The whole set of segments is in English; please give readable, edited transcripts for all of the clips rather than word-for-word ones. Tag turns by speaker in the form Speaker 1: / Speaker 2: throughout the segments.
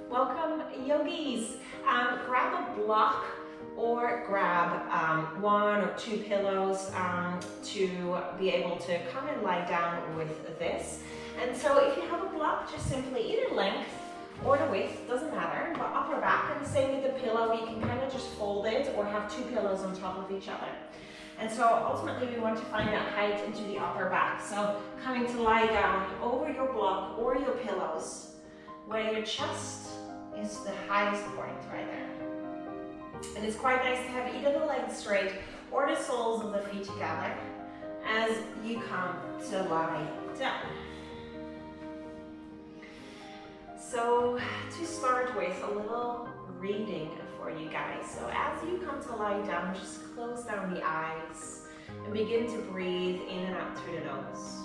Speaker 1: Welcome, yogis. Grab a block or grab one or two pillows to be able to come and lie down with this. And so if you have a block, just simply either length or the width, doesn't matter, but upper back, and the same with the pillow, you can kind of just fold it or have two pillows on top of each other. And so ultimately we want to find that height into the upper back. So coming to lie down over your block or your pillows, where your chest is the highest point right there. And it's quite nice to have either the legs straight or the soles of the feet together as you come to lie down. So to start with, a little reading for you guys. So as you come to lie down, just close down the eyes and begin to breathe in and out through the nose.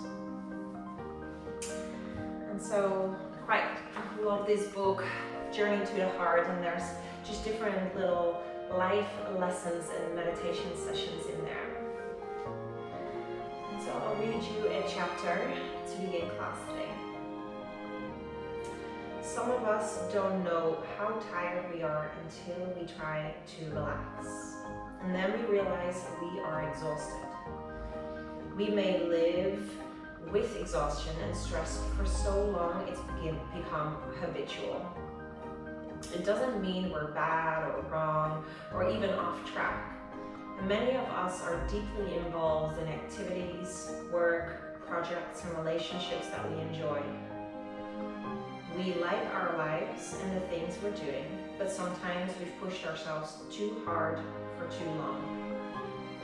Speaker 1: And so I love this book, Journey to the Heart, and there's just different little life lessons and meditation sessions in there. And so I'll read you a chapter to begin class today. Some of us don't know how tired we are until we try to relax. And then we realize we are exhausted. We may live with exhaustion and stress for so long it's become habitual. It doesn't mean we're bad or wrong or even off track. And many of us are deeply involved in activities, work, projects, and relationships that we enjoy. We like our lives and the things we're doing, but sometimes we've pushed ourselves too hard for too long.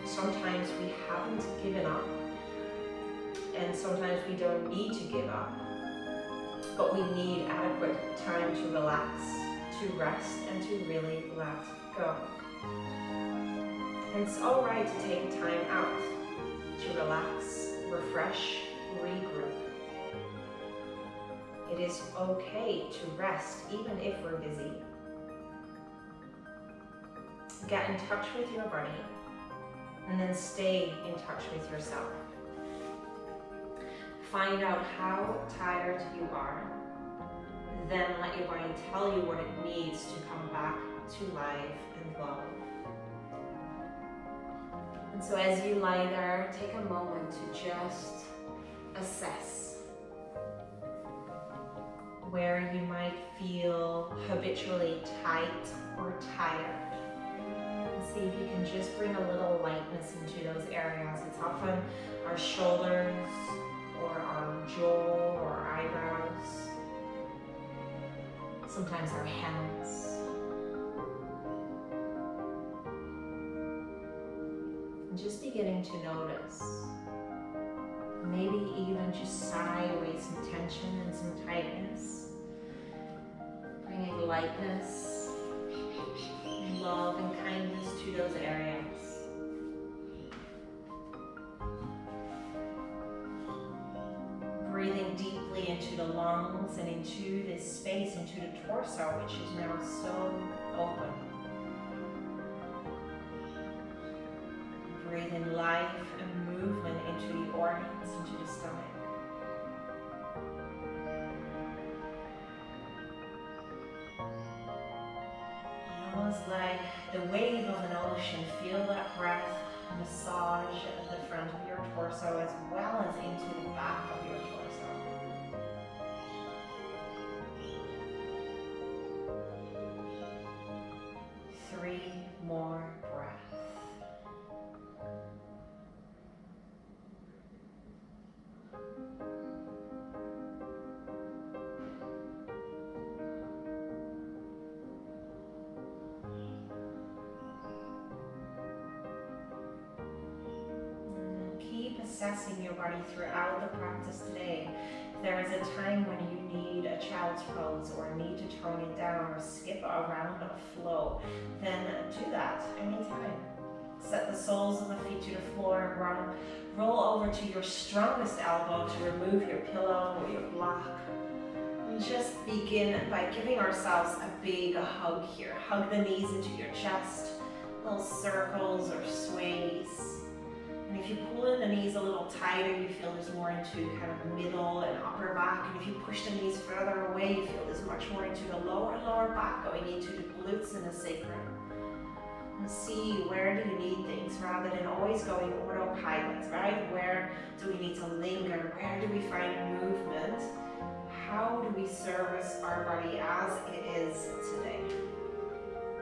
Speaker 1: Sometimes we haven't given up, and sometimes we don't need to give up, but we need adequate time to relax, to rest, and to really let go. And it's all right to take time out to relax, refresh, regroup. It is okay to rest even if we're busy. Get in touch with your body and then stay in touch with yourself. Find out how tired you are, then let your body tell you what it needs to come back to life and flow. And so as you lie there, take a moment to just assess where you might feel habitually tight or tired. And see if you can just bring a little lightness into those areas. It's often our shoulders or our jaw or eyebrows. Sometimes our hands. And just beginning to notice. Maybe even just sigh away some tension and some tightness. Bringing lightness, love, and kindness to those areas. Breathing deeply into the lungs and into this space, into the torso, which is now so open. Breathing life and movement into the organs, into the stomach. Almost like the wave of an ocean, feel that breath massage at the front of your torso as well as into the back of your torso. 3 more breaths. Assessing your body throughout the practice today. If there is a time when you need a child's pose or need to tone it down or skip around a flow, then do that anytime. Set the soles of the feet to the floor and roll over to your strongest elbow to remove your pillow or your block. And just begin by giving ourselves a big hug here. Hug the knees into your chest, little circles or sways. And if you pull in the knees a little tighter, you feel there's more into kind of middle and upper back. And if you push the knees further away, you feel there's much more into the lower lower back, going into the glutes and the sacrum. And see where do you need things rather than always going autopilot, right? Where do we need to linger? Where do we find movement? How do we service our body as it is today?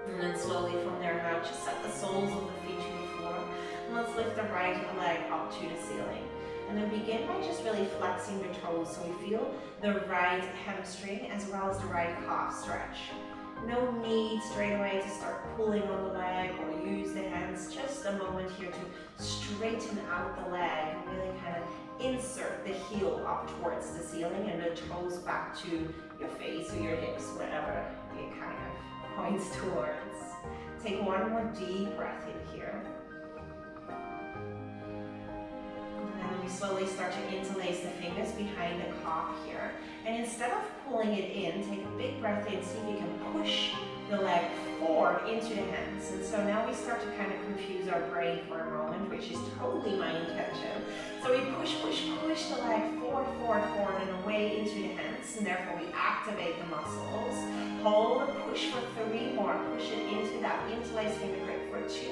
Speaker 1: And then slowly from there now, just set the soles of the feet to the floor. And let's lift the right leg up to the ceiling. And then begin by just really flexing the toes so we feel the right hamstring as well as the right calf stretch. No need straight away to start pulling on the leg or use the hands. Just a moment here to straighten out the leg and really kind of insert the heel up towards the ceiling and the toes back to your face or your hips, whatever it kind of points towards. Take one more deep breath in here. And then we slowly start to interlace the fingers behind the calf here. And instead of pulling it in, take a big breath in, see if you can push the leg forward into the hands. And so now we start to kind of confuse our brain for a moment, which is totally my intention. So we push the leg forward and away into the hands, and therefore we activate the muscles. Hold and push for 3 more. Push it into that interlaced finger grip for 2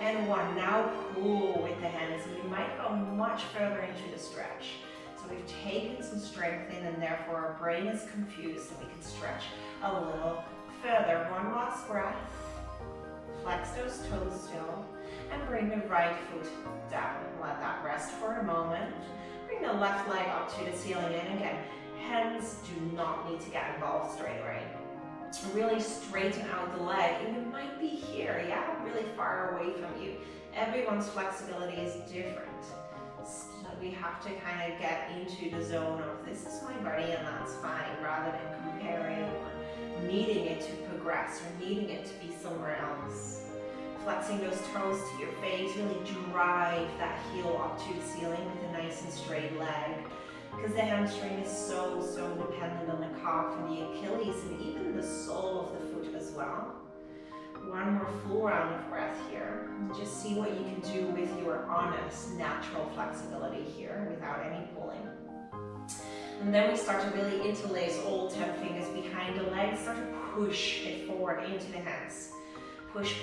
Speaker 1: and 1. Now pull with the hands, and you might go much further into the stretch. So we've taken some strength in, and therefore our brain is confused, and we can stretch a little further. One last breath. Flex those toes still, and bring the right foot down. Let that rest for a moment. Bring the left leg up to the ceiling, and again, hands do not need to get involved straight away. Really straighten out the leg, and you might be here, yeah, really far away from you. Everyone's flexibility is different. So we have to kind of get into the zone of this is my body and that's fine, rather than comparing or needing it to progress or needing it to be somewhere else. Flexing those toes to your face, really drive that heel up to the ceiling with a nice and straight leg. Because the hamstring is so dependent on the calf and the Achilles and even the sole of the foot as well. One more full round of breath here. Just see what you can do with your honest, natural flexibility here without any pulling. And then we start to really interlace all 10 fingers behind the legs. Start to push it forward into the hands. Push.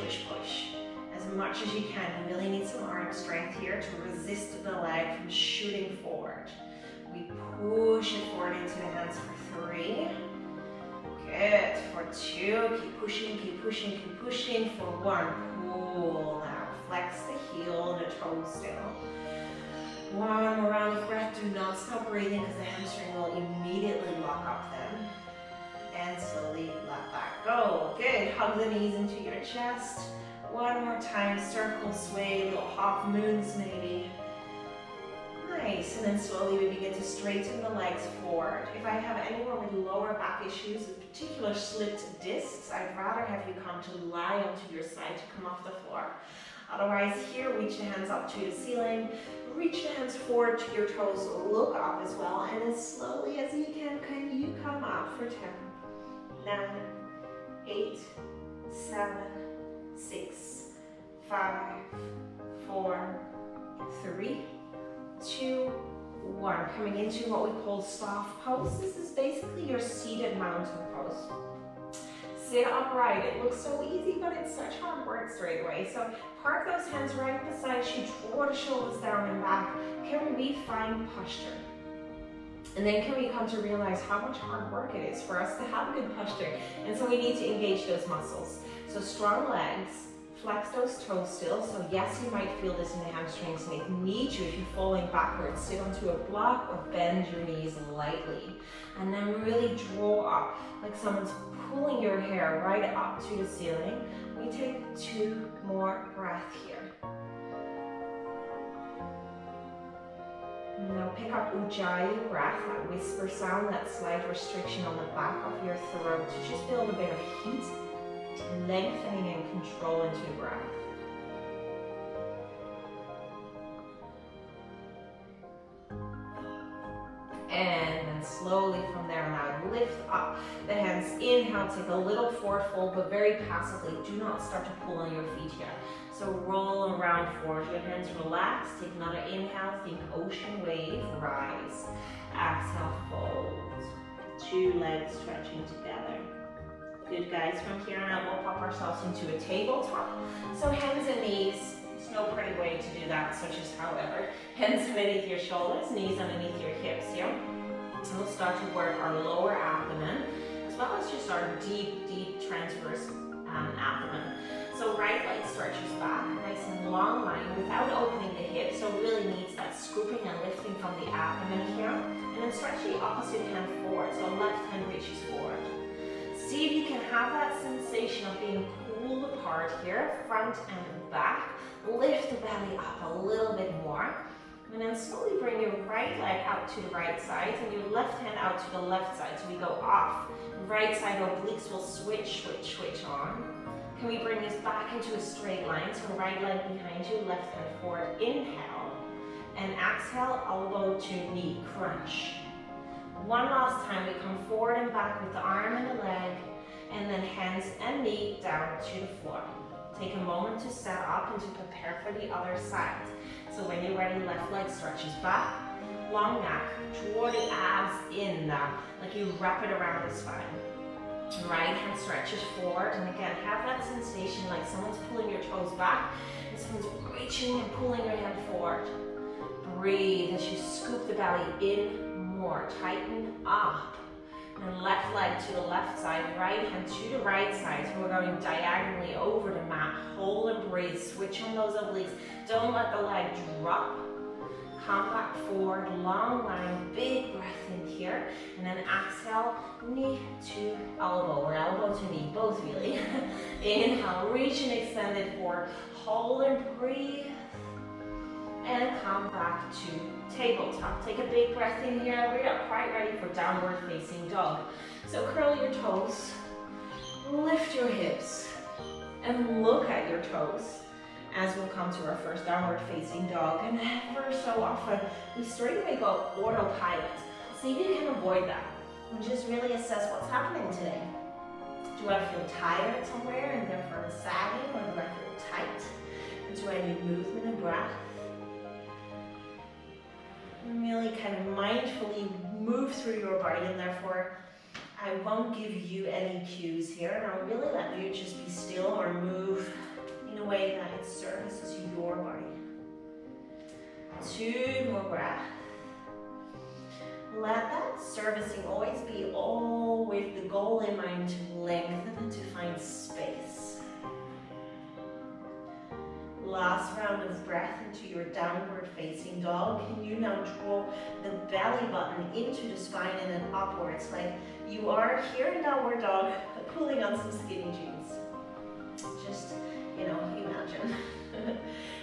Speaker 1: As much as you can. You really need some arm strength here to resist the leg from shooting forward. We push it forward into the hands for 3. Good. For 2. Keep pushing. For 1. Pull now. Flex the heel and the toes still. 1 more round of breath. Do not stop breathing because the hamstring will immediately lock up then. And slowly let that go. Good. Hug the knees into your chest. 1 more time. Circle, sway, little half moons maybe. Nice, and then slowly we begin to straighten the legs forward. If I have anyone with lower back issues, in particular slipped discs, I'd rather have you come to lie onto your side to come off the floor. Otherwise, here, reach the hands up to the ceiling, reach the hands forward to your toes, look up as well, and as slowly as you can you come up for 10, 9, 8, 7, 6, 5, 4, 3, 2, 1. Coming into what we call staff pose. This is basically your seated mountain pose. Sit upright. It looks so easy, but it's such hard work straight away. So park those hands right beside you. Draw the shoulders down and back. Can we find posture? And then can we come to realize how much hard work it is for us to have good posture? And so we need to engage those muscles. So strong legs. Flex those toes still. So yes, you might feel this in the hamstrings, and if you need to, if you're falling backwards, sit onto a block or bend your knees lightly. And then really draw up, like someone's pulling your hair right up to the ceiling. We take 2 more breaths here. Now pick up Ujjayi breath, that whisper sound, that slight restriction on the back of your throat to just build a bit of heat. Lengthening and control into the breath. And then slowly from there now, lift up the hands. Inhale, take a little forward fold, but very passively. Do not start to pull on your feet yet. So roll around forward. Your hands relax. Take another inhale. Think ocean wave. Rise. Exhale, fold. 2 legs stretching together. Good, guys. From here on out, we'll pop ourselves into a tabletop. So hands and knees. There's no pretty way to do that, so just however. Hands underneath your shoulders, knees underneath your hips here. And we'll start to work our lower abdomen, as well as just our deep, deep transverse abdomen. So right leg stretches back, nice and long line without opening the hips, so really needs that scooping and lifting from the abdomen here. And then stretch the opposite hand forward, so left hand reaches forward. See if you can have that sensation of being pulled apart here, front and back. Lift the belly up a little bit more. And then slowly bring your right leg out to the right side and your left hand out to the left side. So we go off. Right side obliques will switch on. Can we bring this back into a straight line? So right leg behind you, left hand forward. Inhale. And exhale, elbow to knee, crunch. One last time, we come forward and back with the arm and the leg. And then hands and knee down to the floor. Take a moment to set up and to prepare for the other side. So when you're ready, left leg stretches back, long neck, draw the abs in now, like you wrap it around the spine. Right hand stretches forward, and again, have that sensation like someone's pulling your toes back, and someone's reaching and pulling your hand forward. Breathe as you scoop the belly in more, tighten up. And left leg to the left side, right hand to the right side. So we're going diagonally over the mat. Hold and breathe. Switch on those obliques. Don't let the leg drop. Come back forward, long line, big breath in here. And then exhale, knee to elbow, or elbow to knee, both really. Inhale, reach and extend it forward. Hold and breathe. And come back to tabletop. Take a big breath in here. We are quite ready for downward facing dog. So curl your toes, lift your hips, and look at your toes as we'll come to our first downward facing dog. And ever so often, we straight away go autopilot. See if you can avoid that. And just really assess what's happening today. Do I feel tired somewhere and therefore sagging, or do I feel tight? Do I need movement and breath? Really kind of mindfully move through your body, and therefore I won't give you any cues here, and I'll really let you just be still or move in a way that it services your body. 2 more breaths. Let that servicing always be all with the goal in mind to lengthen and to find space. Last round of breath into your downward facing dog. Can you now draw the belly button into the spine and then upwards, like you are here in downward dog, pulling on some skinny jeans. Just, imagine.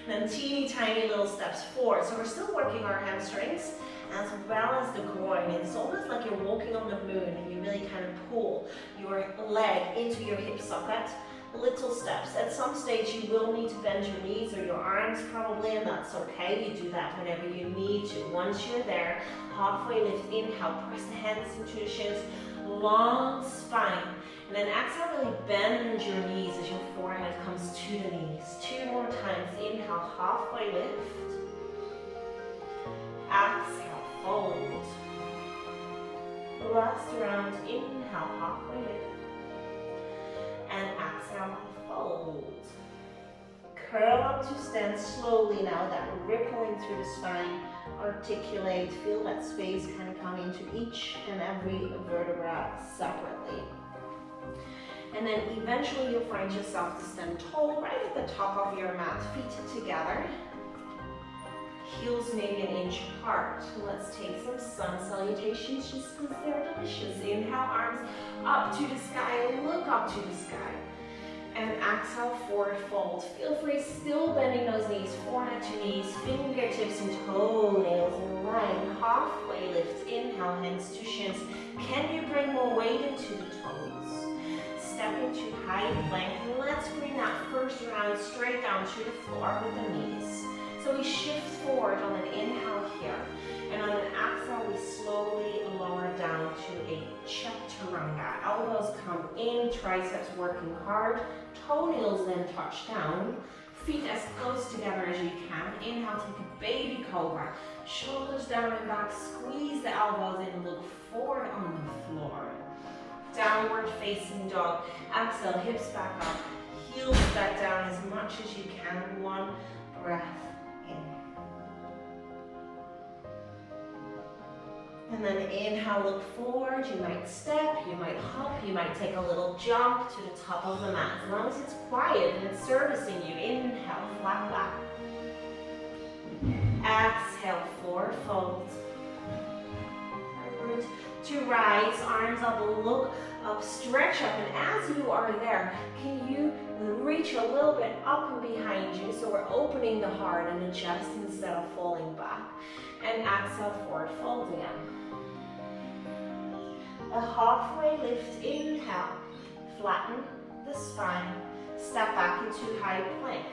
Speaker 1: Then teeny tiny little steps forward. So we're still working our hamstrings as well as the groin. It's almost like you're walking on the moon, and you really kind of pull your leg into your hip socket. Little steps. At some stage you will need to bend your knees or your arms probably, and that's okay. You do that whenever you need to. Once you're there, halfway lift, inhale, press the hands into the shins, long spine. And then exhale, really bend your knees as your forehead comes to the knees. 2 more times. Inhale, halfway lift. Exhale, fold. Last round. Inhale, halfway lift. And exhale, fold. Curl up to stand slowly now, that rippling through the spine. Articulate, feel that space kind of come into each and every vertebra separately. And then eventually you'll find yourself to stand tall right at the top of your mat, feet together. Heels maybe an inch apart. Let's take some sun salutations just because they're delicious. Inhale, arms up to the sky, look up to the sky. And exhale, forward fold. Feel free, still bending those knees, forehead to knees, fingertips and toenails in line. Halfway lift, inhale, hands to shins. Can you bring more weight into the toes? Step into high plank, and let's bring that first round straight down to the floor with the knees. So we shift forward on an inhale here, and on an exhale we slowly lower down to a chaturanga. Elbows come in, triceps working hard, toenails then touch down, feet as close together as you can. Inhale, take a baby cobra, shoulders down and back, squeeze the elbows in, look forward on the floor. Downward facing dog. Exhale, hips back up. Heels back down as much as you can. One breath in. And then inhale, look forward. You might step, you might hop, you might take a little jump to the top of the mat. As long as it's quiet and it's servicing you. Inhale, flat back. Exhale, forward fold. To rise, arms up, look up, stretch up, and as you are there, can you reach a little bit up and behind you, so we're opening the heart and the chest instead of falling back, and exhale, forward fold again. A halfway lift, inhale, flatten the spine, step back into high plank.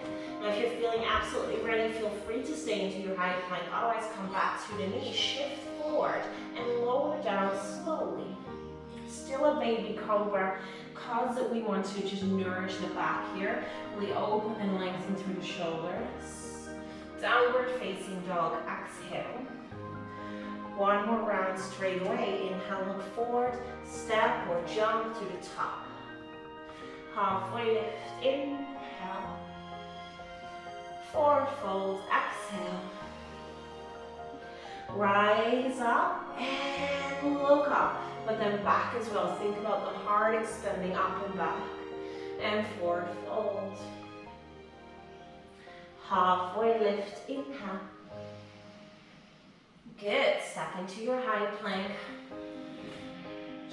Speaker 1: Now if you're feeling absolutely ready, feel free to stay into your high plank, otherwise come back to the knee, shift forward and lower down slowly. Still a baby cobra, cause that we want to just nourish the back here. Really open and lengthen through the shoulders. Downward facing dog, exhale. One more round straight away. Inhale, look forward, step or jump to the top. Halfway lift, inhale. Forward fold, exhale. Rise up and look up, but then back as well. Think about the heart expanding up and back. And forward fold. Halfway lift, inhale. Good, step into your high plank.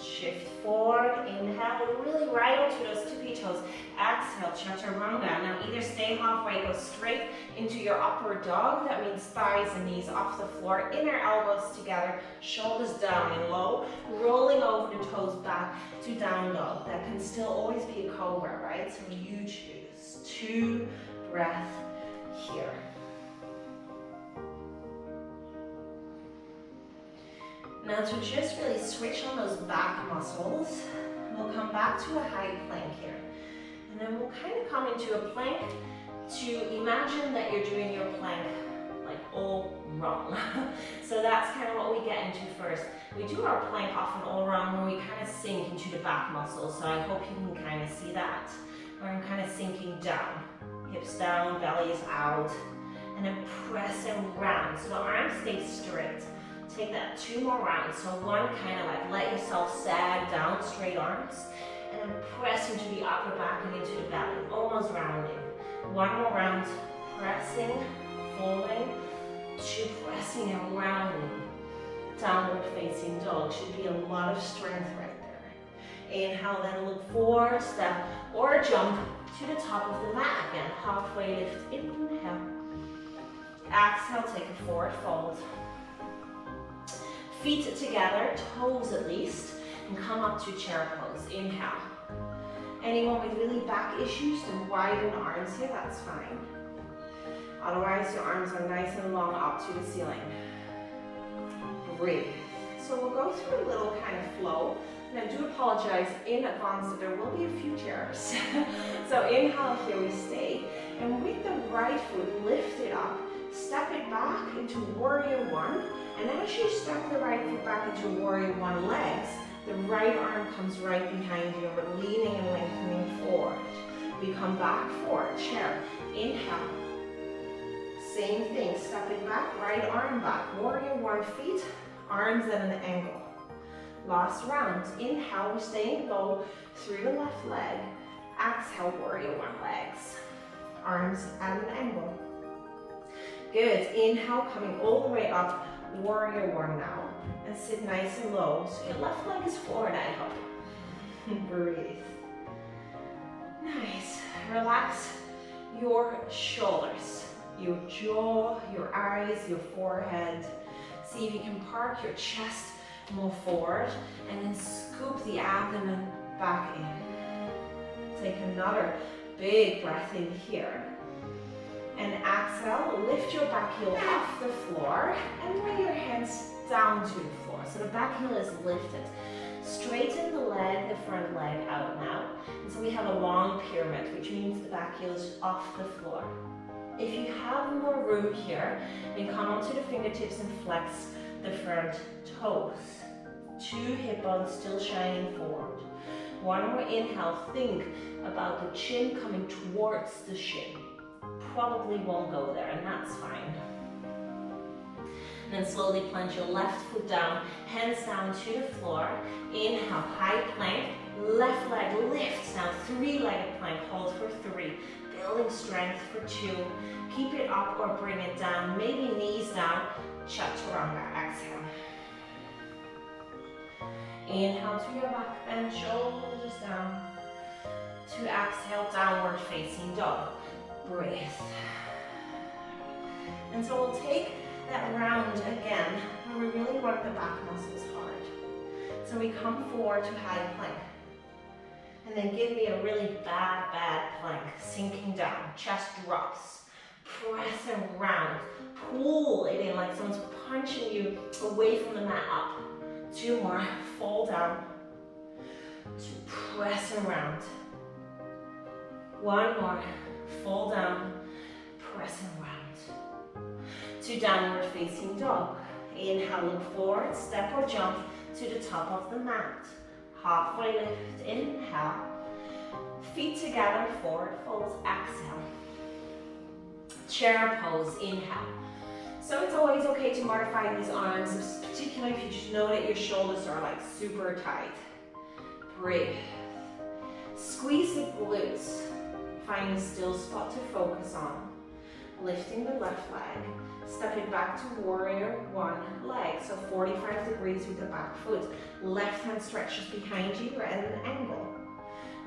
Speaker 1: Shift forward, inhale, really right onto those tippy toes. Exhale, chaturanga. Now either stay halfway, go straight into your upward dog. That means thighs and knees off the floor, inner elbows together, shoulders down and low, rolling over the toes back to down dog. That can still always be a cobra, right? So you choose. 2 breaths here. Now to just really switch on those back muscles, we'll come back to a high plank here. And then we'll kind of come into a plank to imagine that you're doing your plank like all wrong. So that's kind of what we get into first. We do our plank often all wrong when we kind of sink into the back muscles. So I hope you can kind of see that. Where I'm kind of sinking down. Hips down, belly is out. And then press and round so the arms stay straight. Take that 2 more rounds. So one, kind of like let yourself sag down, straight arms, and then press into the upper back and into the belly, almost rounding. 1 more round, pressing, falling, 2 pressing and rounding. Downward facing dog, should be a lot of strength right there. Inhale, then look forward, step or jump to the top of the mat again. Halfway lift, inhale. Exhale, take a forward fold. Feet together, toes at least, and come up to chair pose. Inhale. Anyone with really back issues, then widen arms here, that's fine. Otherwise, your arms are nice and long up to the ceiling. Breathe. So we'll go through a little kind of flow. And I do apologize in advance that there will be a few chairs. So inhale, here we stay. And with the right foot, lift it up. Step it back into warrior 1, and as you step the right foot back into warrior 1 legs, the right arm comes right behind you, and we're leaning and lengthening forward. We come back forward, chair, inhale. Same thing, step it back, right arm back, warrior 1 feet, arms at an angle. Last round, inhale, we're staying low through the left leg. Exhale, warrior 1 legs, arms at an angle. Good, inhale, coming all the way up, warrior 1 now, and sit nice and low. So your left leg is forward, I hope. Breathe. Nice, relax your shoulders, your jaw, your eyes, your forehead. See if you can park your chest more forward, and then scoop the abdomen back in. Take another big breath in here. And exhale, lift your back heel off the floor and bring your hands down to the floor. So the back heel is lifted. Straighten the leg, the front leg out now. And so we have a long pyramid, which means the back heel is off the floor. If you have more room here, then come onto the fingertips and flex the front toes. 2 hip bones still shining forward. One more inhale, think about the chin coming towards the shin. Probably won't go there, and that's fine. And then slowly plunge your left foot down, hands down to the floor. Inhale, high plank, left leg lifts. Now three-legged plank, hold for 3. Building strength for 2. Keep it up or bring it down, maybe knees down. Chaturanga, exhale. Inhale to your back bend, shoulders down. To exhale, downward facing dog. Breathe. And so we'll take that round again, where we really work the back muscles hard. So we come forward to high plank. And then give me a really bad plank, sinking down, chest drops. Press around, pull it in like someone's punching you away from the mat up. 2 more, fall down, to press around. 1 more, fall down, press around. To downward facing dog. Inhale, look forward, step or jump to the top of the mat. Halfway lift, inhale. Feet together, forward folds, exhale. Chair pose, inhale. So it's always okay to modify these arms, particularly if you just know that your shoulders are like super tight. Breathe. Squeeze the glutes. Find a still spot to focus on. Lifting the left leg. Stepping back to warrior 1 leg. So 45 degrees with the back foot. Left hand stretches behind you at an angle.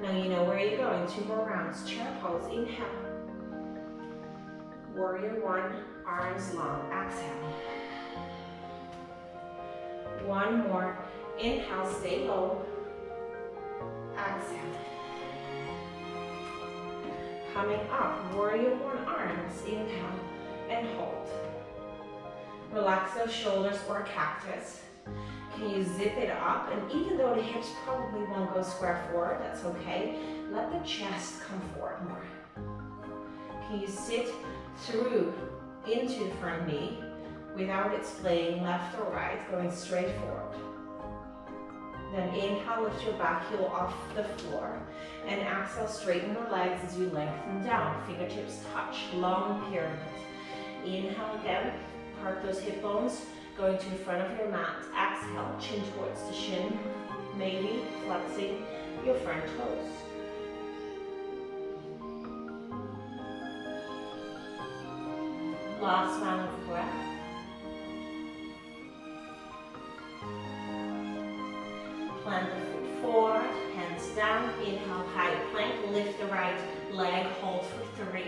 Speaker 1: Now you know where you're going. 2 more rounds. Chair pose. Inhale. Warrior 1, arms long. Exhale. 1 more. Inhale, stay low. Exhale. Coming up, warrior 1, arms. Inhale and hold. Relax those shoulders or cactus. Can you zip it up? And even though the hips probably won't go square forward, that's okay. Let the chest come forward more. Can you sit through into the front knee without it splaying left or right, going straight forward. Then inhale, lift your back heel off the floor. And exhale, straighten the legs as you lengthen down. Fingertips touch, long pyramid. Inhale again, park those hip bones, going to the front of your mat. Exhale, chin towards the shin, maybe flexing your front toes. Last round of breath. Plant the foot forward, hands down. Inhale, high plank. Lift the right leg, hold for 3.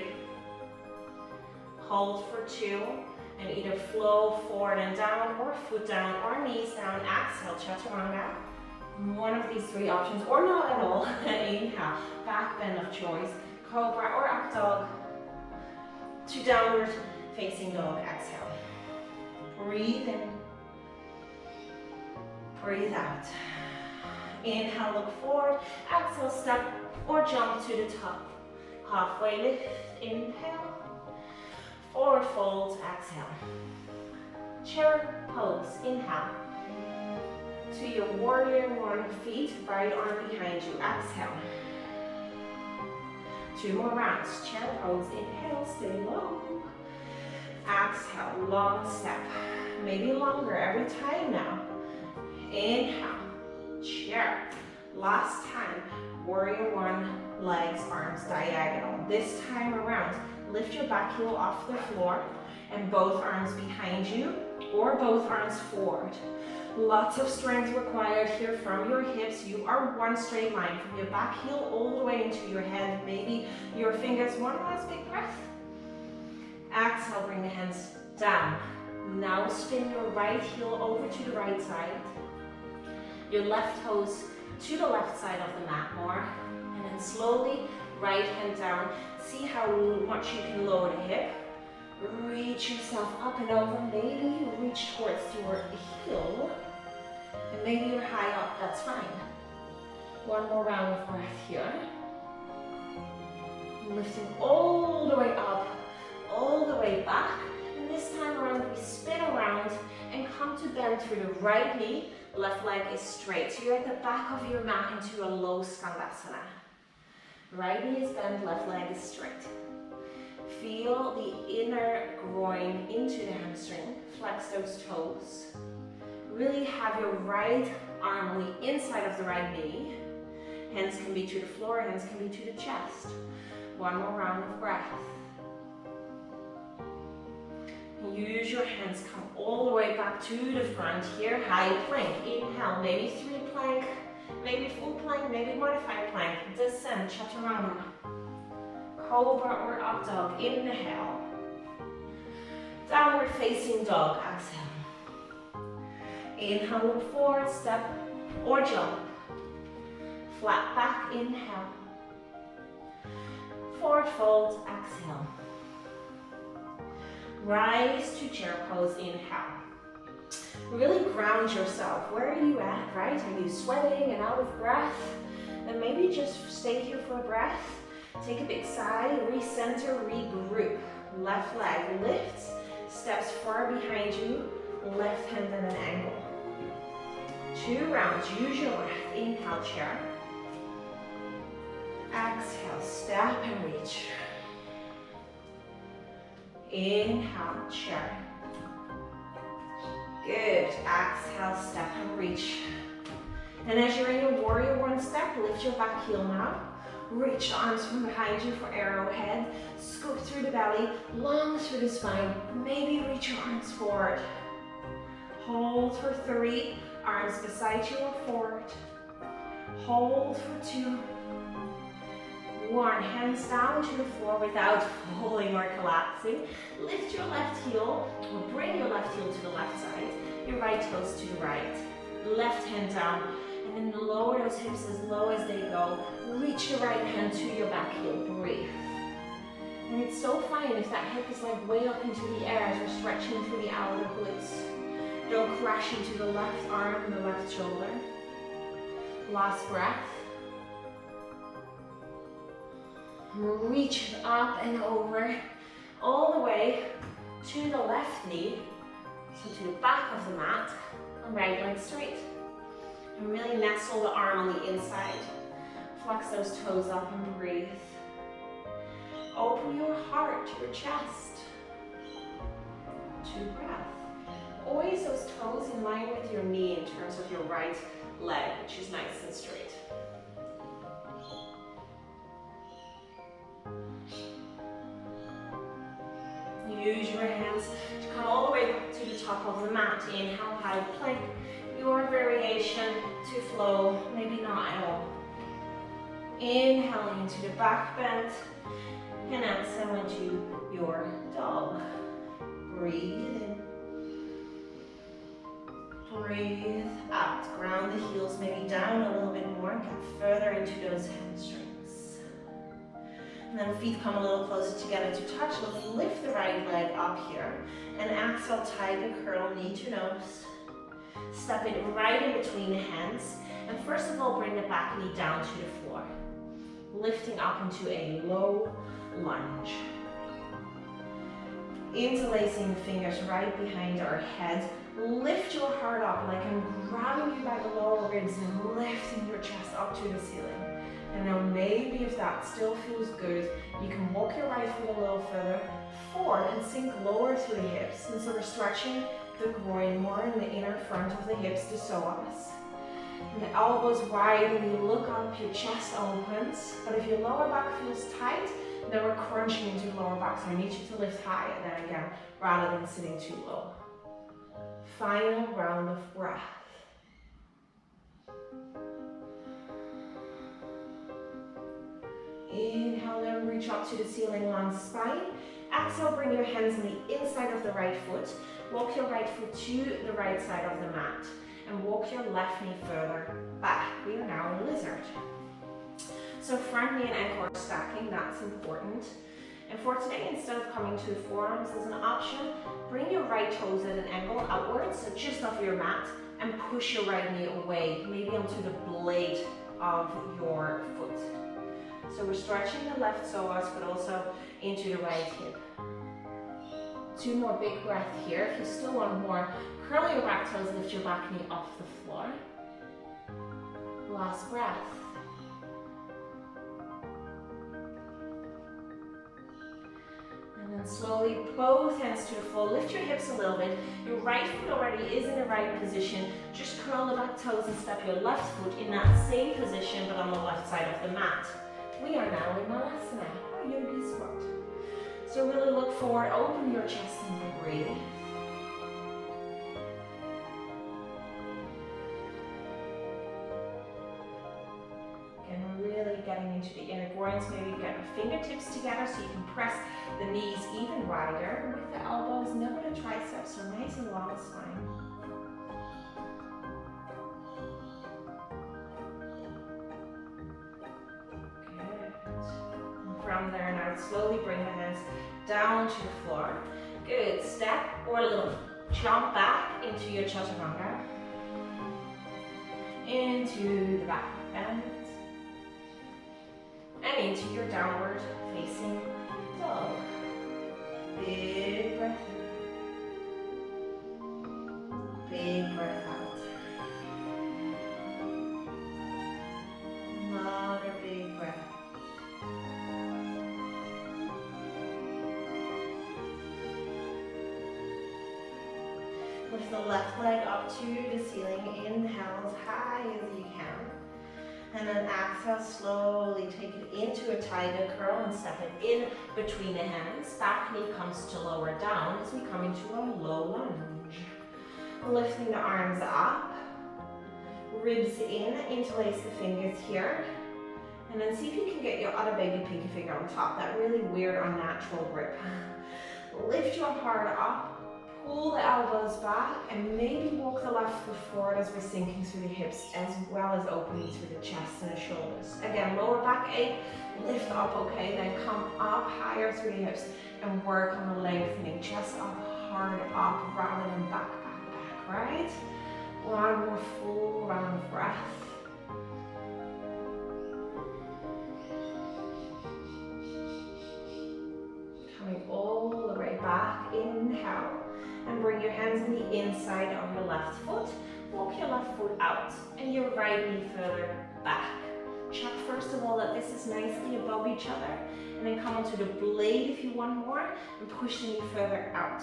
Speaker 1: Hold for 2. And either flow forward and down, or foot down, or knees down. Exhale, chaturanga. One of these 3 options, or not at all. Inhale, back bend of choice. Cobra or up dog. To downward facing dog, exhale. Breathe in. Breathe out. Inhale, look forward. Exhale, step or jump to the top. Halfway lift, inhale. Forward fold, exhale. Chair pose, inhale. To your warrior 1, feet, right arm behind you, exhale. 2 more rounds, chair pose, inhale, stay low. Exhale, long step, maybe longer every time now. Inhale, chair. Last time, warrior 1, legs, arms diagonal. This time around, lift your back heel off the floor and both arms behind you or both arms forward. Lots of strength required here from your hips. You are one straight line from your back heel all the way into your head. Maybe your fingers. One last big breath. Exhale, bring the hands down. Now spin your right heel over to the right side. Your left toes to the left side of the mat more. And then slowly, right hand down. See how much you can lower the hip. Reach yourself up and over. Maybe you reach towards your heel. And maybe you're high up, that's fine. One more round of breath here. Lifting all the way up, all the way back. And this time around, we spin around and come to bend through the right knee. Left leg is straight. So you're at the back of your mat into a low skandasana. Right knee is bent, left leg is straight. Feel the inner groin into the hamstring. Flex those toes. Really have your right arm on the inside of the right knee. Hands can be to the floor, hands can be to the chest. One more round of breath. Use your hands, come all the way back to the front here. High plank, inhale, maybe 3 plank, maybe full plank, maybe modified plank. Descend, chaturanga. Cobra or up dog, inhale. Downward facing dog, exhale. Inhale, look forward, step or jump. Flat back, inhale. Forward fold, exhale. Rise to chair pose, inhale. Really ground yourself. Where are you at, right? Are you sweating and out of breath? Then maybe just stay here for a breath. Take a big sigh, recenter, regroup. Left leg lifts, steps far behind you, left hand in an angle. 2 rounds, use your breath. Inhale, chair. Exhale, step and reach. Inhale, chair. Good. Exhale, step and reach. And as you're in your warrior 1 step, lift your back heel now. Reach the arms from behind you for arrowhead. Scoop through the belly, long through the spine. Maybe reach your arms forward. Hold for 3. Arms beside you or forward. Hold for 2. 1, hands down to the floor without falling or collapsing. Lift your left heel, or bring your left heel to the left side, your right toes to the right. Left hand down, and then lower those hips as low as they go. Reach your right hand to your back heel, breathe. And it's so fine if that hip is like way up into the air as we're stretching through the outer glutes. Don't crash into the left arm and the left shoulder. Last breath. Reach up and over, all the way to the left knee, so to the back of the mat, and right leg straight. And really nestle the arm on the inside. Flex those toes up and breathe. Open your heart, your chest. 2 breaths. Always those toes in line with your knee in terms of your right leg, which is nice and straight. Use your hands to come all the way back to the top of the mat. Inhale, high plank. Your variation to flow, maybe not at all. Inhale into the back bend. And exhale into your dog. Breathe in. Breathe out. Ground the heels maybe down a little bit more. Get further into those hamstrings. And then feet come a little closer together to touch. Let's lift the right leg up here. And exhale, tiger curl, knee to nose. Step it right in between the hands. And first of all, bring the back knee down to the floor. Lifting up into a low lunge. Interlacing the fingers right behind our head. Lift your heart up like I'm grabbing you by the lower ribs and lifting your chest up to the ceiling. And now maybe if that still feels good, you can walk your right foot a little further forward and sink lower through the hips. And so we're stretching the groin more in the inner front of the hips, the psoas. And the elbows wide and you look up, your chest opens. But if your lower back feels tight, then we're crunching into your lower back. So I need you to lift high and then again, rather than sitting too low. Final round of breath. Inhale and reach up to the ceiling, long spine. Exhale, bring your hands on the inside of the right foot. Walk your right foot to the right side of the mat. And walk your left knee further back. We are now in lizard. So front knee and ankle are stacking, that's important. And for today, instead of coming to the forearms as an option, bring your right toes at an angle outwards, so just off your mat, and push your right knee away, maybe onto the blade of your foot. So we're stretching the left psoas, but also into the right hip. 2 more big breaths here. If you still want more, curl your back toes, lift your back knee off the floor. Last breath. And then slowly, both hands to the floor. Lift your hips a little bit. Your right foot already is in the right position. Just curl the back toes and step your left foot in that same position, but on the left side of the mat. We are now in Malasana, or Yogi Squat. So really look forward, open your chest and breathe. Getting into the inner groins, maybe get your fingertips together so you can press the knees even wider with the elbows, never the triceps, so nice and long spine. Good. And from there now, slowly bring the hands down to the floor. Good. Step or a little jump back into your chaturanga. Into the back bend. And into your downward facing dog. Big breath in. Big breath out. Another big breath. Lift the left leg up to the ceiling. Inhale as high as you can. And then exhale, slowly take it into a tiger curl and step it in between the hands. Back knee comes to lower down as we come into a low lunge. Lifting the arms up, ribs in, interlace the fingers here. And then see if you can get your other baby pinky finger on top, that really weird unnatural grip. Lift your heart up. Pull the elbows back and maybe walk the left foot forward as we're sinking through the hips as well as opening through the chest and the shoulders. Again, lower back ache, lift up, okay, then come up higher through the hips and work on the lengthening. Chest up, heart up, rather than back, right? One more full round of breath. Coming all the way back, inhale. And bring your hands on the inside of your left foot. Walk your left foot out and your right knee further back. Check first of all that this is nicely above each other. And then come onto the blade if you want more and push the knee further out.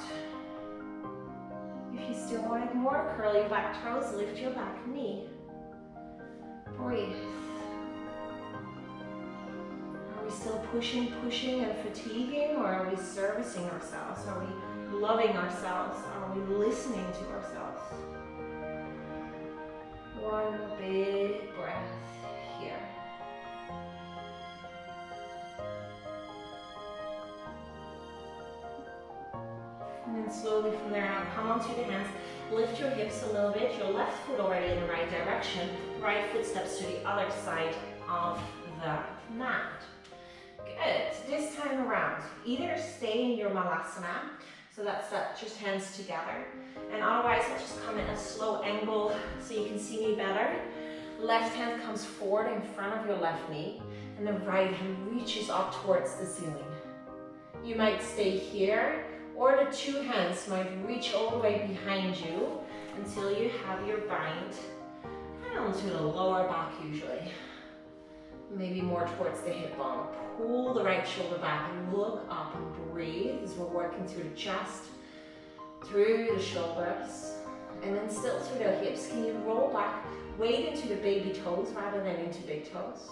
Speaker 1: If you still wanted more, curl your back toes, lift your back knee. Breathe. Are we still pushing and fatiguing, or are we servicing ourselves? Are we loving ourselves? Are we listening to ourselves? One big breath here. And then slowly from there on, come onto the hands, lift your hips a little bit, your left foot already in the right direction, right foot steps to the other side of the mat. Good. This time around, either stay in your Malasana, so that's that, just hands together, and otherwise I'll just come in a slow angle so you can see me better. Left hand comes forward in front of your left knee, and the right hand reaches up towards the ceiling. You might stay here, or the two hands might reach all the way behind you until you have your bind kind of onto the lower back usually. Maybe more towards the hip bone. Pull the right shoulder back and look up and breathe as we're working through the chest, through the shoulders, and then still through the hips. Can you roll back, weight into the baby toes rather than into big toes?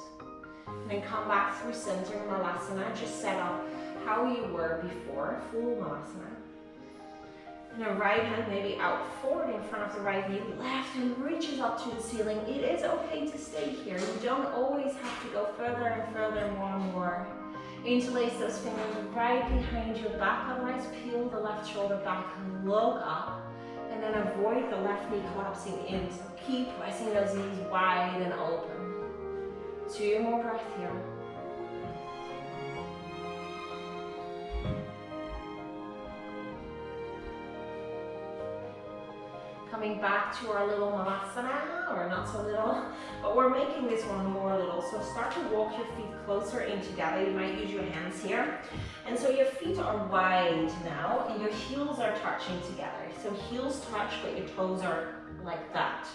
Speaker 1: And then come back through center Malasana. Just set up how you were before, full Malasana. And the right hand maybe out forward in front of the right knee. Left hand reaches up to the ceiling. It is okay to stay here. You don't always have to go further and further, more and more. Interlace those fingers right behind your back. Otherwise, peel the left shoulder back and look up. And then avoid the left knee collapsing in. So keep pressing those knees wide and open. 2 more breaths here. Coming back to our little Malasana, or not so little, but we're making this one more little. So start to walk your feet closer in together. You might use your hands here. And so your feet are wide now, and your heels are touching together. So heels touch, but your toes are like that.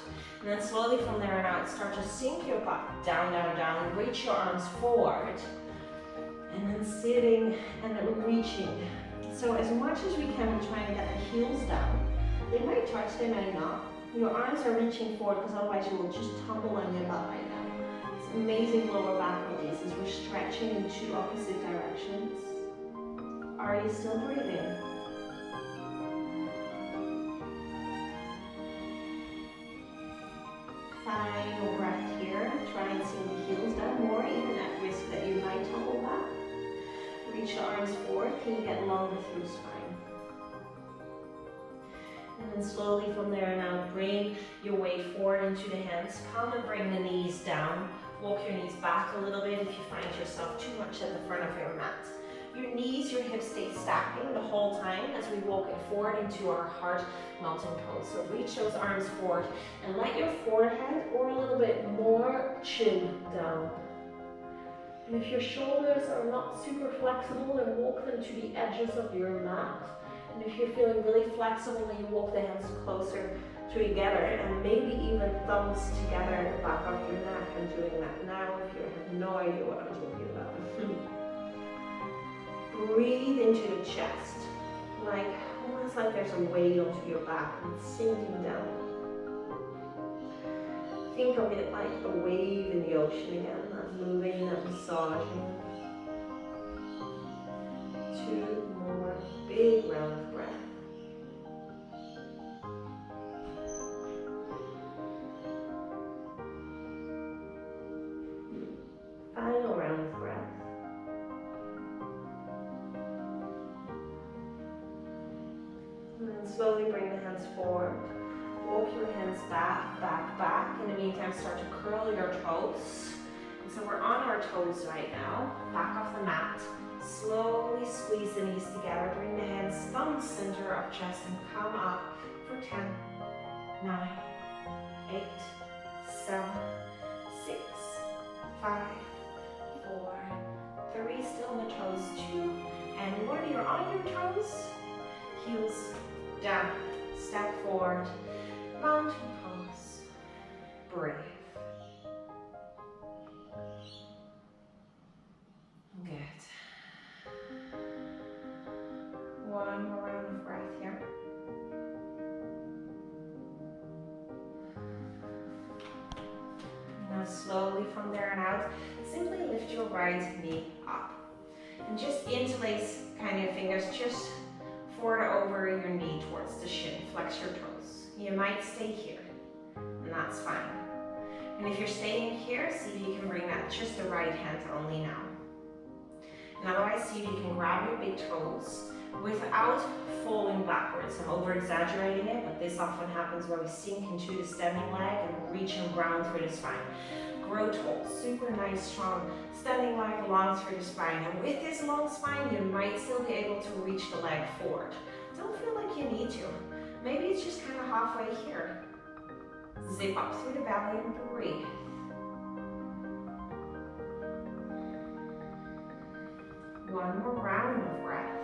Speaker 1: And then slowly from there on out, start to sink your butt down, down, down. Reach your arms forward. And then sitting and then reaching. So as much as we can, we're trying to get the heels down. They might touch, they may not. Your arms are reaching forward because otherwise you will just tumble on your butt right now. It's amazing lower back release as we're stretching in two opposite directions. Are you still breathing? Final breath here. Try and sink the heels down more, even at risk that you might tumble back. Reach the arms forward. Can you get longer through the spine? And then slowly from there now, bring your weight forward into the hands. Come and bring the knees down. Walk your knees back a little bit if you find yourself too much at the front of your mat. Your knees, your hips stay stacking the whole time as we walk it forward into our heart mountain pose. So reach those arms forward and let your forehead or a little bit more chin down. And if your shoulders are not super flexible, then walk them to the edges of your mat. And if you're feeling really flexible, then you walk the hands closer together and maybe even thumbs together at the back of your neck. I'm doing that now if you have no idea what I'm talking about. Breathe into the chest, almost like there's a weight onto your back and sinking down. Think of it like a wave in the ocean again, that moving, that massaging. 2 more big round of breath. Final round of breath. And then slowly bring the hands forward. Walk your hands back, back, back. In the meantime, start to curl your toes. And so we're on our toes right now, back off the mat. Slowly squeeze the knees together. Bring the hands, thumb center of chest, and come up for 10, 9, 8, 7, 6, 5, 4, 3. Still on the toes. 2, and 1. You're on your toes. Heels down. Step forward. Mountain pose. Breathe. Good. 1 more round of breath here. Now slowly from there on out, simply lift your right knee up. And just interlace kind of your fingers just forward over your knee towards the shin. Flex your toes. You might stay here, and that's fine. And if you're staying here, see if you can bring that just the right hand only now. And otherwise, see if you can grab your big toes without falling backwards. I'm over-exaggerating it, but this often happens where we sink into the standing leg and reach and ground through the spine. Grow tall, super nice, strong, standing leg long through the spine. And with this long spine, you might still be able to reach the leg forward. Don't feel like you need to. Maybe it's just kind of halfway here. Zip up through the belly and breathe. One more round of breath.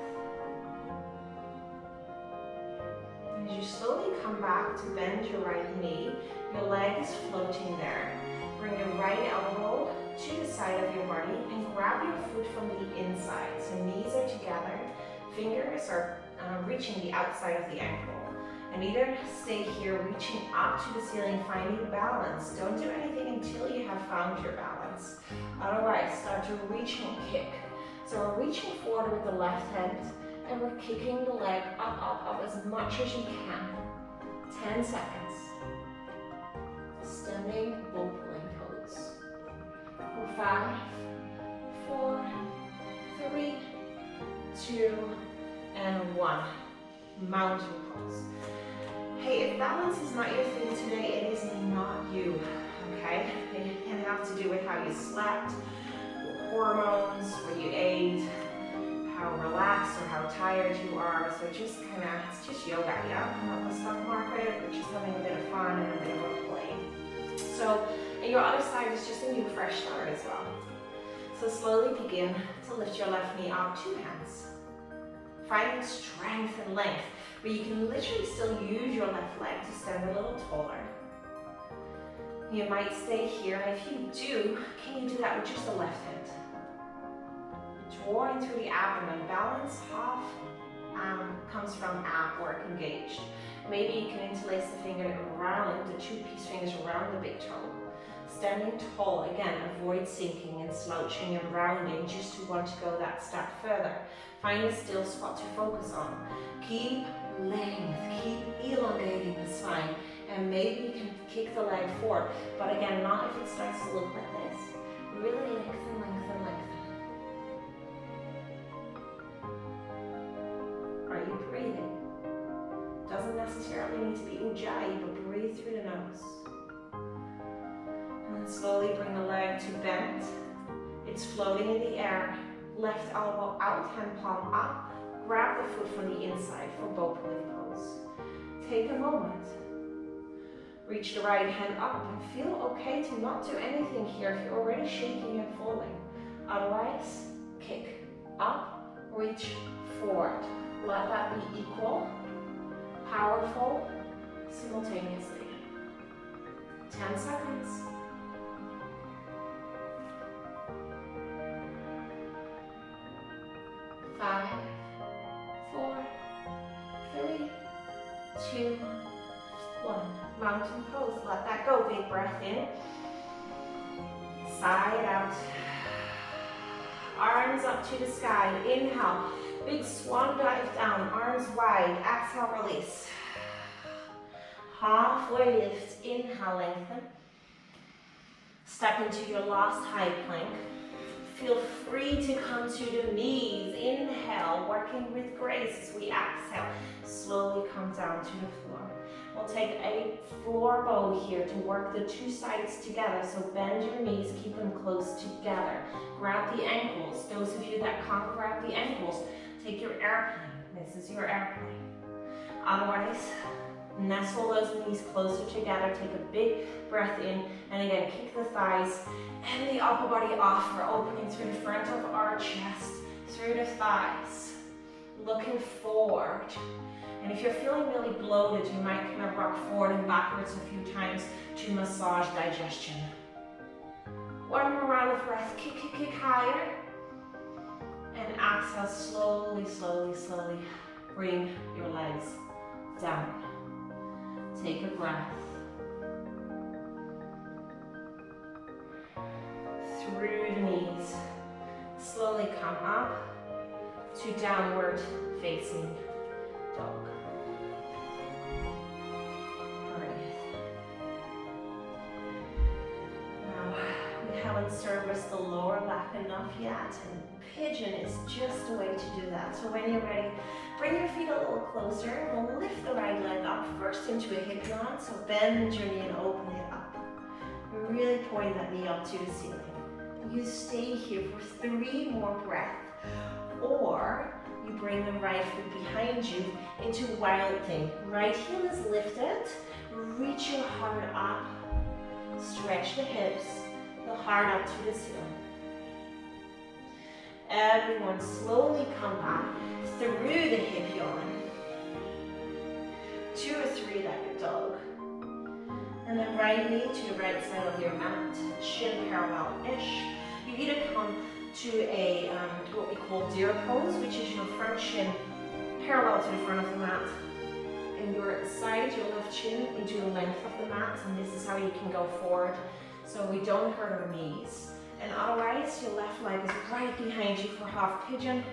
Speaker 1: As you slowly come back to bend your right knee, your leg is floating there. Bring your right elbow to the side of your body and grab your foot from the inside. So knees are together, fingers are reaching the outside of the ankle. And either stay here reaching up to the ceiling, finding balance. Don't do anything until you have found your balance. Otherwise, start to reach and kick. So we're reaching forward with the left hand and we're kicking the leg up, up, up as much as you can. 10 seconds. Standing, both pulling toes. 5, 4, 3, 2, and 1. Mountain pose. Hey, if balance is not your thing today, it is not you, okay? It can have to do with how you slept, your hormones, what you ate, how relaxed or how tired you are. So just kind of, it's just yoga, yeah? Not the stock market, we're just having a bit of fun and a bit of a play. So, and your other side is just a new fresh start as well. So slowly begin to lift your left knee up, 2 hands. Finding strength and length, but you can literally still use your left leg to stand a little taller. You might stay here, and if you do, can you do that with just the left hand? Drawing through the abdomen, balance half comes from ab work engaged. Maybe you can interlace the finger around, the two piece fingers around the big toe. Standing tall, again, avoid sinking and slouching and rounding just to want to go that step further. Find a still spot to focus on. Keep length, keep elongating the spine, and maybe you can kick the leg forward, but again, not if it starts to look like this. Really lengthen, lengthen, lengthen. Are you breathing? Doesn't necessarily need to be ujjayi, but breathe through the nose. And then slowly bring the leg to bend. It's floating in the air. Left elbow out, hand palm up. Grab the foot from the inside for bow pulling pose. Take a moment. Reach the right hand up and feel okay to not do anything here if you're already shaking and falling. Otherwise, kick up, reach forward. Let that be equal, powerful, simultaneously. 10 seconds. 5, 4, 3, 2, 1. Mountain pose. Let that go. Big breath in. Side out. Arms up to the sky. Inhale. Big swan dive down. Arms wide. Exhale, release. Halfway lift. Inhale, lengthen. Step into your last high plank. Feel free to come to the knees. Inhale, working with grace as we exhale. Slowly come down to the floor. We'll take a floor bow here to work the two sides together. So bend your knees, keep them close together. Grab the ankles. Those of you that can't grab the ankles, take your airplane. This is your airplane. Otherwise, nestle those knees closer together. Take a big breath in. And again, kick the thighs and the upper body off. We're opening through the front of our chest, through the thighs. Looking forward. And if you're feeling really bloated, you might kind of rock forward and backwards a few times to massage digestion. One more round of breath. Kick, kick, kick higher. And exhale, slowly, slowly, slowly. Bring your legs down. Take a breath. Through the knees. Slowly come up to downward facing dog. Haven't serviced the lower back enough yet, and pigeon is just a way to do that. So when you're ready, bring your feet a little closer. We'll lift the right leg up first into a hip yawn, so bend your knee and open it up. Really point that knee up to the ceiling. You stay here for 3 more breaths, or you bring the right foot behind you into wild thing. Right heel is lifted, reach your heart up, stretch the hips, the heart up to the ceiling. Everyone slowly come back through the hip yawn. 2 or 3-legged dog. And then right knee to the right side of your mat, shin parallel-ish. You either come to a what we call deer pose, which is your front shin parallel to the front of the mat. And your side, your left shin into the length of the mat, and this is how you can go forward so we don't hurt our knees. And otherwise, your left leg is right behind you for half pigeon.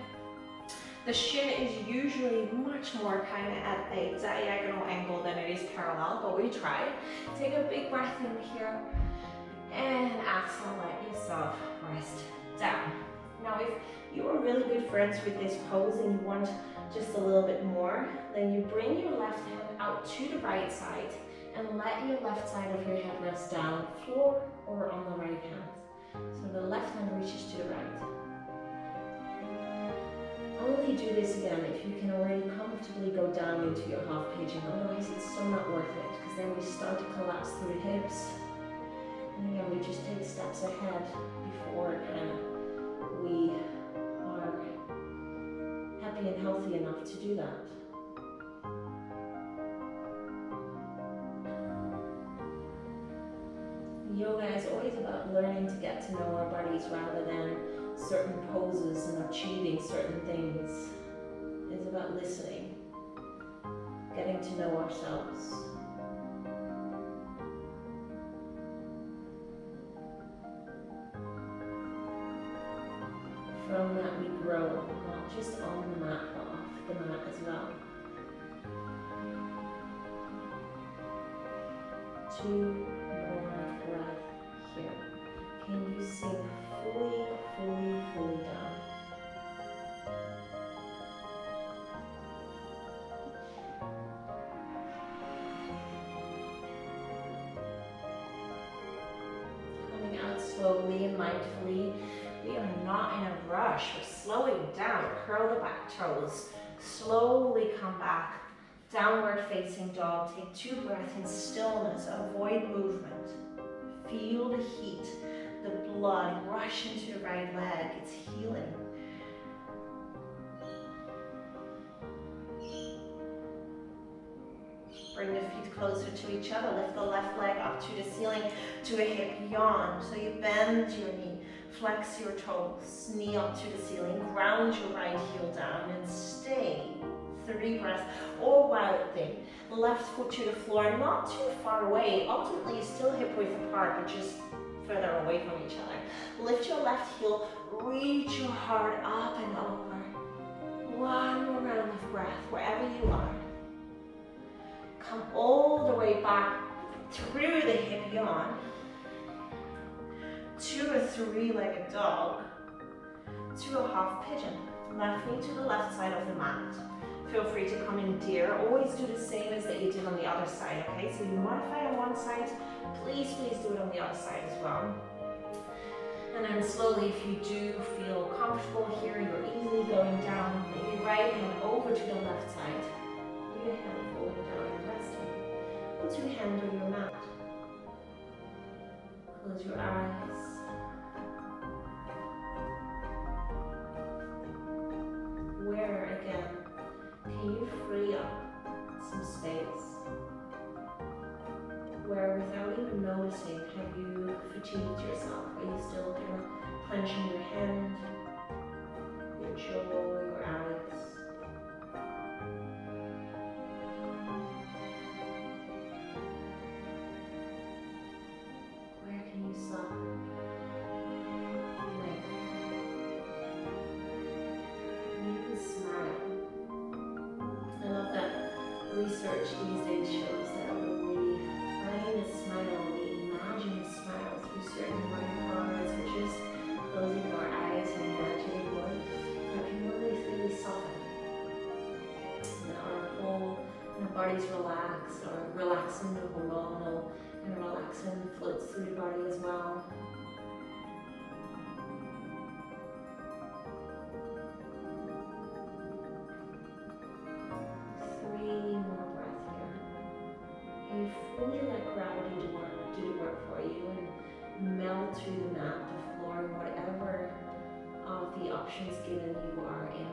Speaker 1: The shin is usually much more kind of at a diagonal angle than it is parallel, but we try. Take a big breath in here, and exhale, let yourself rest down. Now, if you are really good friends with this pose and you want just a little bit more, then you bring your left hand out to the right side and let your left side of your head rest down, floor or on the right hand. So the left hand reaches to the right. Only do this again if you can already comfortably go down into your half pigeon, otherwise it's still not worth it, because then we start to collapse through the hips. And again, we just take steps ahead before we are happy happy and healthy enough to do that. Yoga is always about learning to get to know our bodies rather than certain poses and achieving certain things. It's about listening, getting to know ourselves. From that we grow, not just on the mat, but off the mat as well. 2 more breaths here. Can you sink fully down? Coming out slowly and mindfully. We are not in a rush. We're slowing down. Curl the back toes. Slowly come back. Downward facing dog. Take 2 breaths in stillness. Avoid movement. Feel the heat, the blood rush into the right leg. It's healing. Bring the feet closer to each other. Lift the left leg up to the ceiling to a hip yawn. So you bend your knee, flex your toes, knee up to the ceiling, ground your right heel down and stay. 3 breaths, or wild thing. Left foot to the floor, not too far away. Ultimately, still hip width apart, but just further away from each other. Lift your left heel, reach your heart up and over. 1 more round of breath, wherever you are. Come all the way back through the hip yawn to a 3-legged dog, to a half pigeon. Left knee to the left side of the mat. Feel free to come in deer. Always do the same as that you did on the other side, okay? So you modify on one side, please do it on the other side as well. And then slowly, if you do feel comfortable here, you're easily going down. Maybe right hand over to the left side. Your hand falling down and resting. Put your hand on your mat. Close your eyes. Where again? Can you free up some space where without even noticing have you fatigued yourself? Are you still kind of clenching your hand, your jaw, your eyes? Where can you soften? Research these days shows that when we find a smile, we imagine a smile through certain body parts, or just closing our eyes and imagining one, that can really soften. And our whole bodies relax, or relaxing the hormonal and relaxing floats through the body as well. Fully let gravity do the work for you and melt through the mat, the floor, whatever of the options given you are in.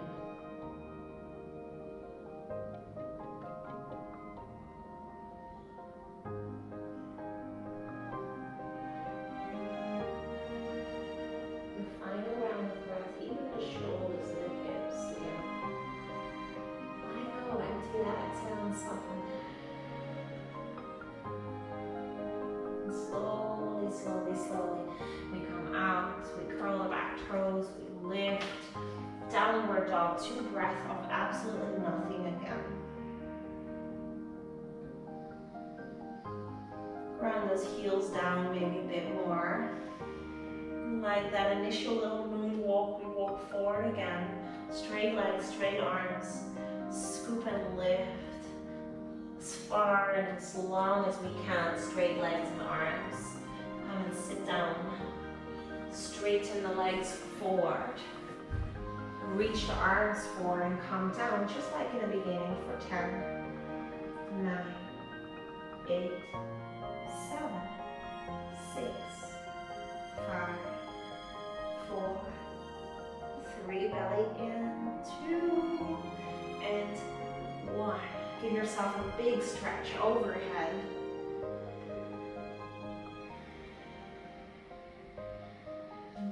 Speaker 1: The final round of breath, even the shoulders and the hips again. Let go, empty that exhale and soften. Slowly, we come out, we curl the back toes, we lift, downward dog, 2 breaths of absolutely nothing again. Ground those heels down maybe a bit more. Like that initial little moonwalk, we walk forward again. Straight legs, straight arms, scoop and lift. As far and as long as we can, straight legs and arms. And sit down, straighten the legs forward, reach the arms forward and come down just like in the beginning for 10, 9, 8, 7, 6, 5, 4, 3, belly in, 2, Give yourself a big stretch overhead.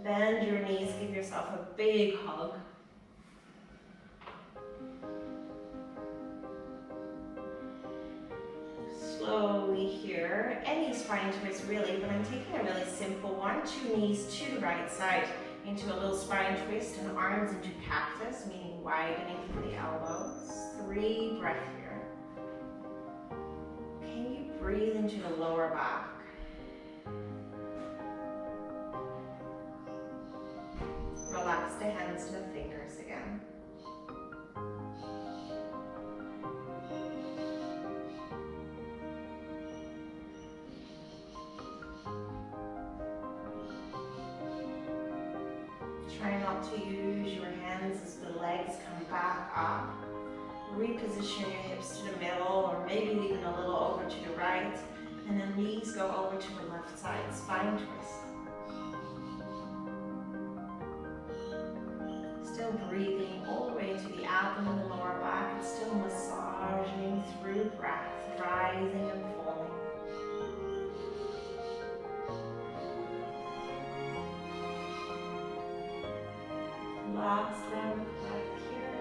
Speaker 1: Bend your knees, give yourself a big hug. Slowly here, any spine twist really, but I'm taking a really simple one. 2 knees to the right side into a little spine twist and arms into cactus, meaning widening through the elbows. 3 breath here. Can you breathe into the lower back? Relax the hands to the fingers again. Try not to use your hands as the legs come back up. Reposition your hips to the middle, or maybe even a little over to the right, and then knees go over to the left side, spine twist. Still breathing all the way to the abdomen and lower back, and still massaging through breath, rising and falling. Last round of breath here.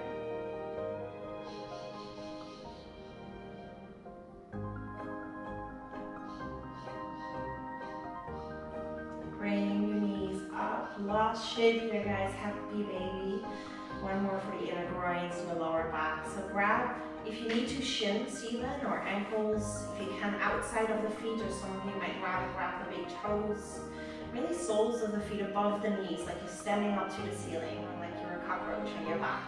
Speaker 1: Bring your knees up. Last shape here, guys. Happy baby. One more for the inner groins to the lower back. So grab, if you need to, shins even, or ankles, if you can, outside of the feet, or some of you might rather grab the big toes. Really soles of the feet above the knees, like you're standing up to the ceiling, or like you're a cockroach on your back.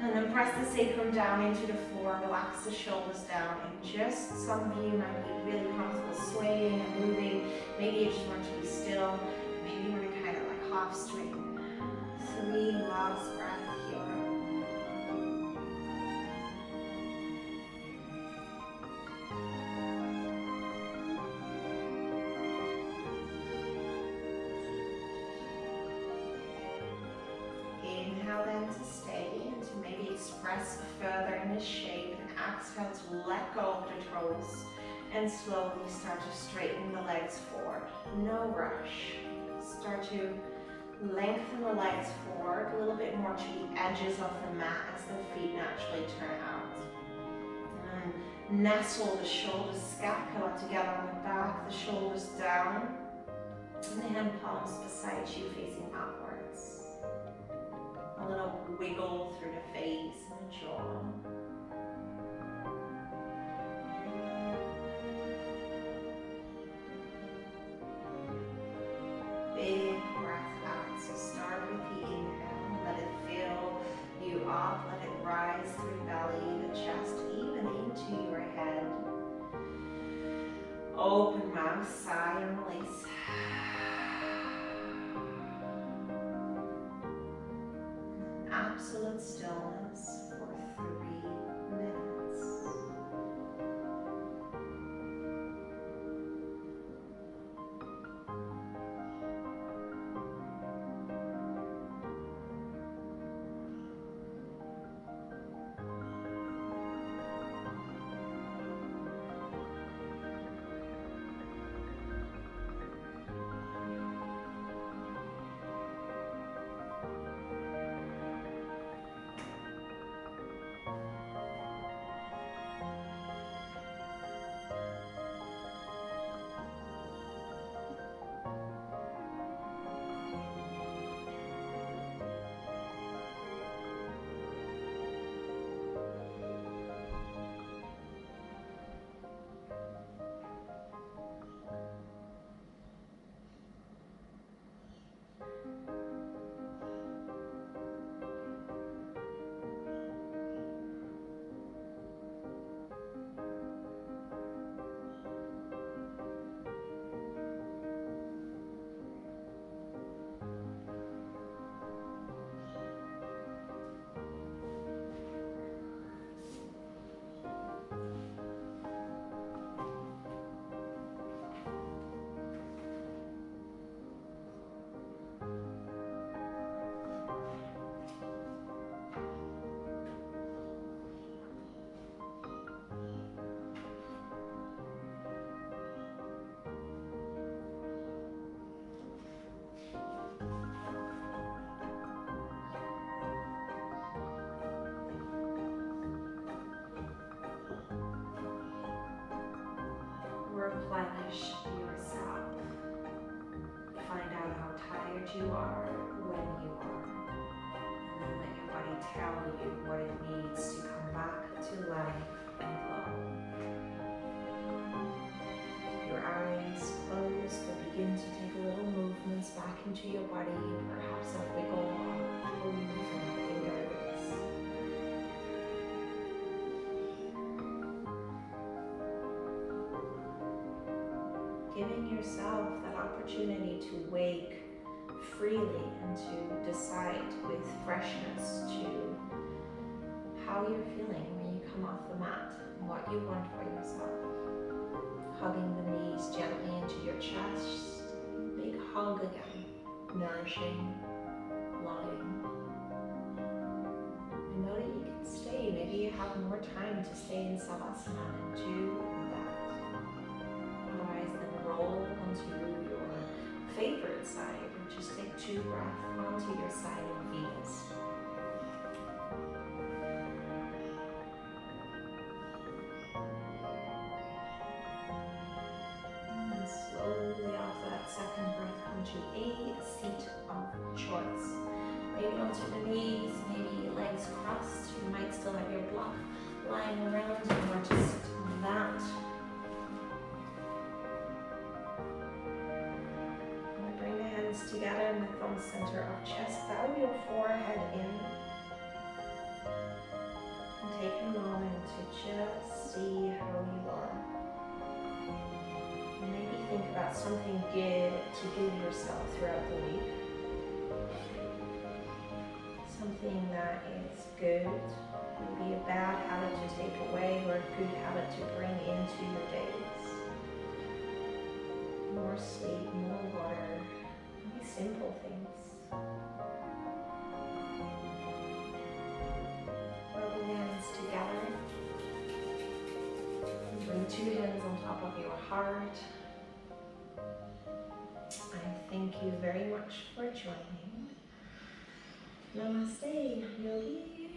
Speaker 1: And then press the sacrum down into the floor, relax the shoulders down, and just some of you might be really comfortable swaying and moving. Maybe you just want to be still. Maybe you want to kind of like half swing. 3 last breaths here. Inhale then to stay and to maybe express further in this shape, and exhale to let go of the toes and slowly start to straighten the legs forward. No rush. Start to lengthen the legs forward a little bit more to the edges of the mat as the feet naturally turn out. And nestle the shoulders, scapula together on the back, the shoulders down, and the hand palms beside you facing upwards. A little wiggle through the face and the jaw. Big breath out. So start with the inhale. Let it fill you up. Let it rise through belly, the chest, even into your head. Open mouth, sigh and release. Absolute stillness for 3 minutes. replenish yourself. Find out how tired you are when you are. And then let your body tell you what it needs to come back to life and flow. Your eyes closed, but begin to take little movements back into your body, perhaps a wiggle of toes and fingers. Giving yourself that opportunity to wake freely and to decide with freshness to how you're feeling when you come off the mat and what you want for yourself. Hugging the knees gently into your chest. Big hug again. Nourishing, loving. And know that you can stay. Maybe you have more time to stay in Savasana and do that. Otherwise, then roll onto your favorite side and just take 2 breaths onto your side of Venus. And slowly off that second breath, come to a seat of choice. Maybe onto the knees, maybe legs crossed. You might still have your block lying around and you want to sit on that. Together in the thumb center of chest, bow your forehead in, and take a moment to just see how you are. And maybe think about something good to give yourself throughout the week. Something that is good, maybe a bad habit to take away or a good habit to bring into your days. More sleep, more water. Simple things. Rub the hands together. And bring 2 hands on top of your heart. I thank you very much for joining. Namaste, yogi.